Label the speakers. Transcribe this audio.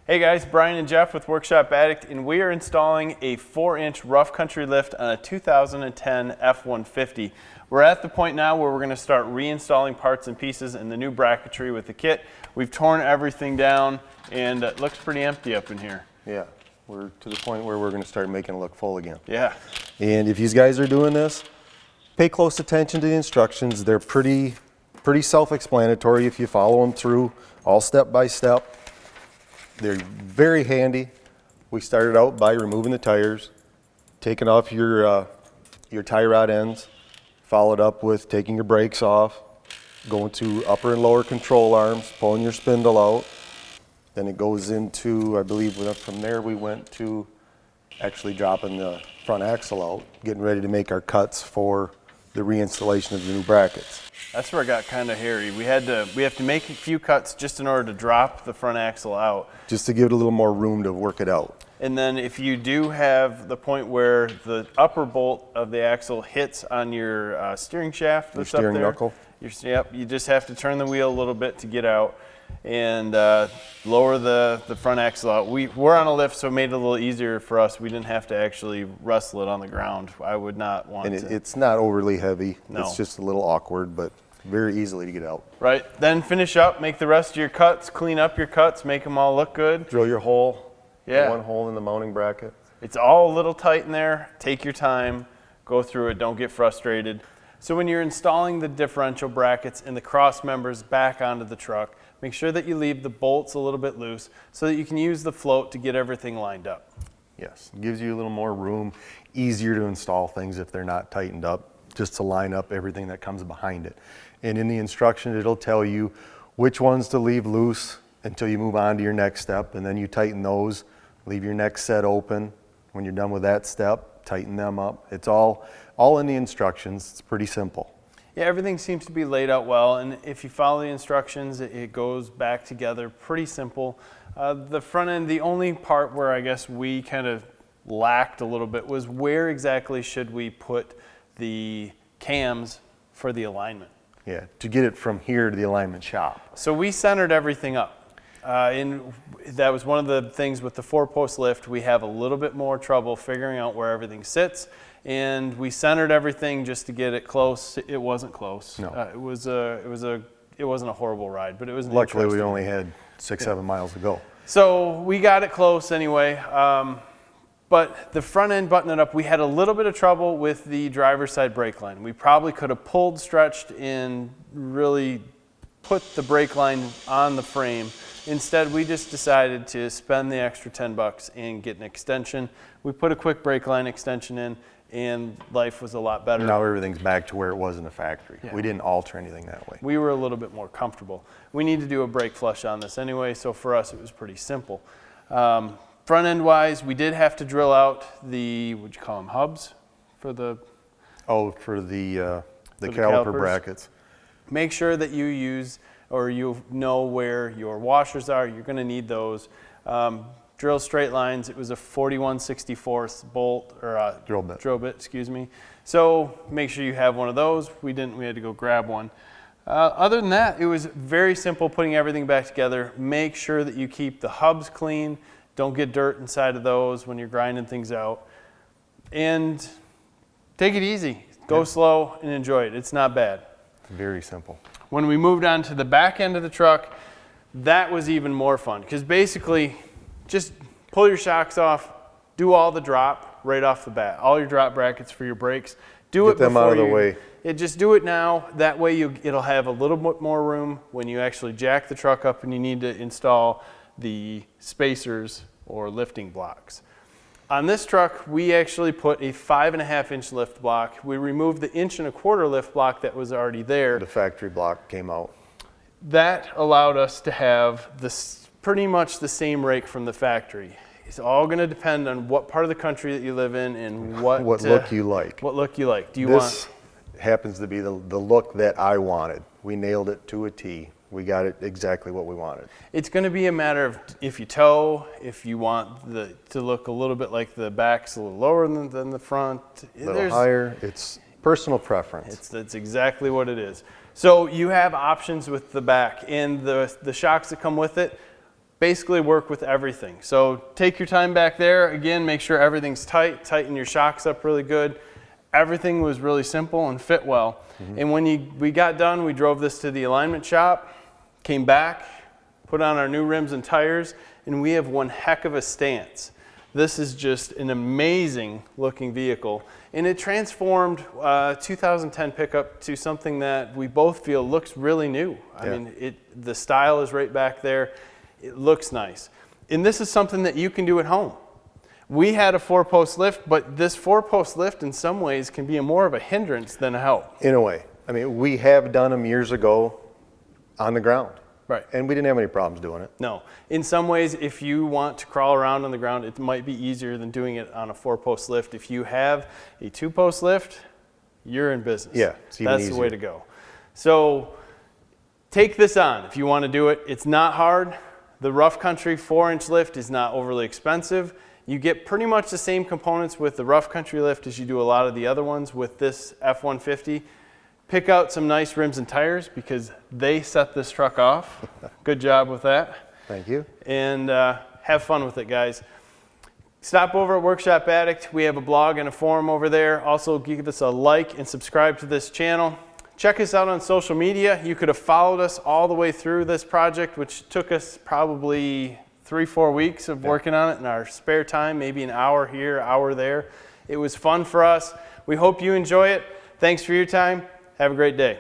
Speaker 1: Hey guys, Brian and Jeff with Workshop Addict, and we are installing a 4-inch rough country lift on a 2010 F150. We're at the point now where we're going to start reinstalling parts and pieces in the new bracketry with the kit. We've torn everything down and it looks pretty empty up in here.
Speaker 2: Yeah, we're to the point where we're going to start making it look full again.
Speaker 1: Yeah.
Speaker 2: And if you guys are doing this, pay close attention to the instructions. They're pretty self-explanatory if you follow them through, all step by step. They're very handy. We started out by removing the tires, taking off your tie rod ends, followed up with taking your brakes off, going to upper and lower control arms, pulling your spindle out. Then it goes into, I believe from there we went to actually dropping the front axle out, getting ready to make our cuts for the reinstallation of the new brackets.
Speaker 1: That's where it got kind of hairy. We have to make a few cuts just in order to drop the front axle out.
Speaker 2: Just to give it a little more room to work it out.
Speaker 1: And then if you do have the point where the upper bolt of the axle hits on your steering shaft,
Speaker 2: your steering knuckle.
Speaker 1: Yep, you just have to turn the wheel a little bit to get out and lower the front axle out. We're on a lift, so it made it a little easier for us. We didn't have to actually wrestle it on the ground. I would not want to.
Speaker 2: And it's not overly heavy.
Speaker 1: No.
Speaker 2: It's just a little awkward, but very easily to get out.
Speaker 1: Right, then finish up, make the rest of your cuts, clean up your cuts, make them all look good.
Speaker 2: Drill your hole.
Speaker 1: Yeah.
Speaker 2: One hole in the mounting bracket.
Speaker 1: It's all a little tight in there. Take your time, go through it, don't get frustrated. So when you're installing the differential brackets and the cross members back onto the truck, make sure that you leave the bolts a little bit loose so that you can use the float to get everything lined up.
Speaker 2: Yes, it gives you a little more room, easier to install things if they're not tightened up, just to line up everything that comes behind it. And in the instruction, it'll tell you which ones to leave loose until you move on to your next step, and then you tighten those, leave your next set open. When you're done with that step, tighten them up. It's all in the instructions. It's pretty simple.
Speaker 1: Yeah, everything seems to be laid out well, and if you follow the instructions, it goes back together pretty simple. The front end, the only part where I guess we kind of lacked a little bit was where exactly should we put the cams for the alignment.
Speaker 2: Yeah, to get it from here to the alignment shop.
Speaker 1: So we centered everything up. And that was one of the things with the 4-post lift. We have a little bit more trouble figuring out where everything sits. And we centered everything just to get it close. It wasn't close.
Speaker 2: No.
Speaker 1: It wasn't a horrible ride, but it was
Speaker 2: Luckily, we only had 6-7 miles to go.
Speaker 1: So we got it close anyway. But the front end buttoning up, we had a little bit of trouble with the driver's side brake line. We probably could have pulled, stretched, and really put the brake line on the frame. Instead, we just decided to spend the extra $10 and get an extension. We put a quick brake line extension in, and life was a lot better.
Speaker 2: Now everything's back to where it was in the factory.
Speaker 1: Yeah.
Speaker 2: We didn't alter anything that way.
Speaker 1: We were a little bit more comfortable. We need to do a brake flush on this anyway, so for us it was pretty simple. Front end wise, we did have to drill out the, what'd you call them, hubs? For the
Speaker 2: caliper brackets.
Speaker 1: Make sure that you use, or you know where your washers are. You're going to need those. Drill straight lines. It was a 41/64 bolt, or
Speaker 2: drill bit.
Speaker 1: Drill bit, excuse me. So make sure you have one of those. We didn't. We had to go grab one. Other than that, it was very simple putting everything back together. Make sure that you keep the hubs clean. Don't get dirt inside of those when you're grinding things out. And take it easy. Go slow and enjoy it. It's not bad.
Speaker 2: Very simple.
Speaker 1: When we moved on to the back end of the truck, that was even more fun because basically just pull your shocks off, do all the drop right off the bat, all your drop brackets for your brakes.
Speaker 2: Get them out of the way.
Speaker 1: Just do it now. That way it'll have a little bit more room when you actually jack the truck up and you need to install the spacers or lifting blocks. On this truck, we actually put a 5.5-inch lift block. We removed the 1.25-inch lift block that was already there.
Speaker 2: The factory block came out.
Speaker 1: That allowed us to have pretty much the same rake from the factory. It's all going to depend on what part of the country that you live in and what
Speaker 2: look you like.
Speaker 1: What look you like.
Speaker 2: This happens to be the look that I wanted. We nailed it to a T. We got it exactly what we wanted.
Speaker 1: It's going to be a matter of if you tow, if you want to look a little bit like the back's a little lower than the front.
Speaker 2: A little higher. It's personal preference.
Speaker 1: That's exactly what it is. So you have options with the back, and the shocks that come with it basically work with everything. So take your time back there. Again, make sure everything's tight, tighten your shocks up really good. Everything was really simple and fit well. And when we got done, we drove this to the alignment shop, came back, put on our new rims and tires, and we have one heck of a stance. This is just an amazing looking vehicle, and it transformed 2010 pickup to something that we both feel looks really new. I mean, the style is right back there. It looks nice. And this is something that you can do at home. We had a 4-post lift, but this 4-post lift in some ways can be more of a hindrance than a help.
Speaker 2: In a way. I mean, we have done them years ago on the ground.
Speaker 1: Right.
Speaker 2: And we didn't have any problems doing it.
Speaker 1: No. In some ways, if you want to crawl around on the ground, it might be easier than doing it on a 4-post lift. If you have a 2-post lift, you're in business.
Speaker 2: Yeah, it's even
Speaker 1: That's
Speaker 2: easier.
Speaker 1: the way to go. So take this on if you want to do it. It's not hard. The rough country 4-inch lift is not overly expensive. You get pretty much the same components with the rough country lift as you do a lot of the other ones with this F-150. Pick out some nice rims and tires because they set this truck off. Good job with that.
Speaker 2: Thank you.
Speaker 1: And have fun with it, guys. Stop over at Workshop Addict. We have a blog and a forum over there. Also, give us a like and subscribe to this channel. Check us out on social media. You could have followed us all the way through this project, which took us probably 3-4 weeks of working on it in our spare time, maybe an hour here, hour there. It was fun for us. We hope you enjoy it. Thanks for your time. Have a great day.